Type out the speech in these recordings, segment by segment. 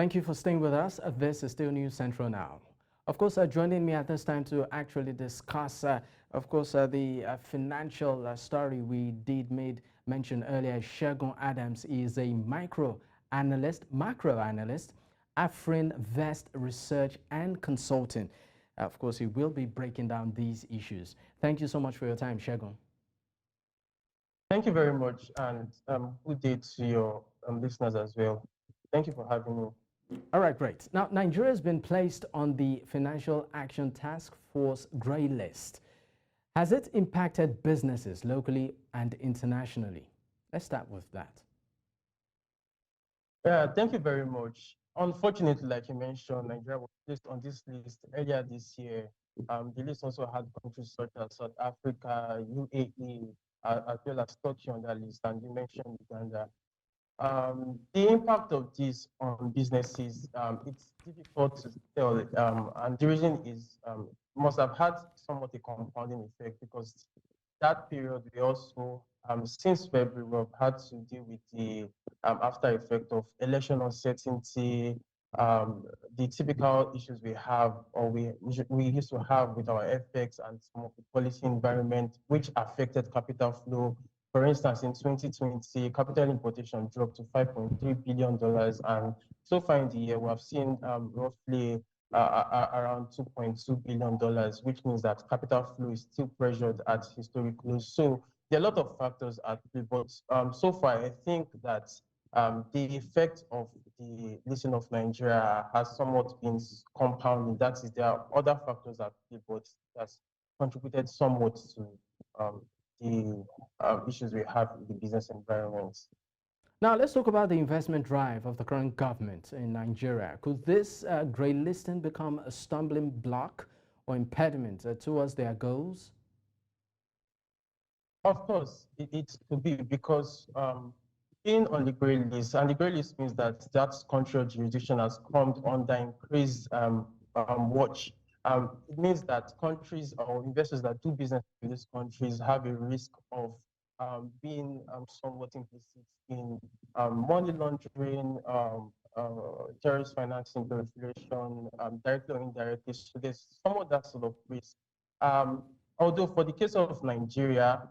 Thank you for staying with us. This is still News Central now. Of course, joining me at this time to actually discuss, the financial story we did mention earlier. Segun Adams is a macro analyst, Afrinvest Research and Consulting. Of course, he will be breaking down these issues. Thank you so much for your time, Segun. Thank you very much, and good day to your listeners as well. Thank you for having me. All right, great. Now, Nigeria has been placed on the Financial Action Task Force Greylist. Has it impacted businesses locally and internationally? Let's start with that. Yeah, thank you very much. Unfortunately, like you mentioned, Nigeria was placed on this list earlier this year. The list also had countries such as South Africa, UAE, as well as Turkey on that list, and you mentioned Uganda. The impact of this on businesses, it's difficult to tell, and the reason is must have had somewhat a compounding effect because that period we also, since February, we've had to deal with the after effect of election uncertainty, the typical issues we have or we used to have with our FX and some of the policy environment, which affected capital flow. For instance, in 2020, capital importation dropped to $5.3 billion, and so far in the year, we have seen roughly around $2.2 billion, which means that capital flow is still pressured at historic lows. So there are a lot of factors at play, but so far, I think that the effect of the listing of Nigeria has somewhat been compounding. That is, there are other factors at play, but that's contributed somewhat to the issues we have in the business environment. Now, let's talk about the investment drive of the current government in Nigeria. Could this grey listing become a stumbling block or impediment towards their goals? Of course, it could be because being on the grey list, and the grey list means that that country or jurisdiction has come under increased watch. It means that countries or investors that do business in these countries have a risk of being somewhat implicit in money laundering, terrorist financing, proliferation, directly or indirectly. So there's somewhat that sort of risk. Although for the case of Nigeria,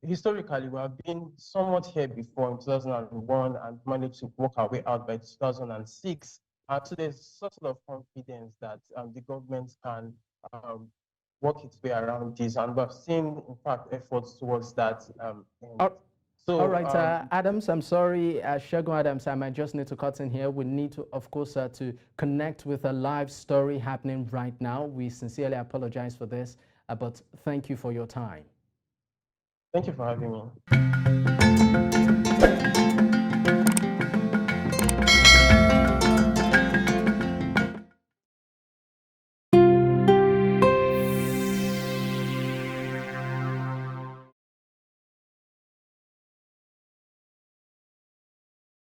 historically, we have been somewhat here before in 2001 and managed to work our way out by 2006. So there's sort of confidence that the government can work its way around this, and we've seen, in fact, efforts towards that. All right, Adams, I'm sorry, Segun Adams, I might just need to cut in here. We need to, of course, to connect with a live story happening right now. We sincerely apologize for this, but thank you for your time. Thank you for having me.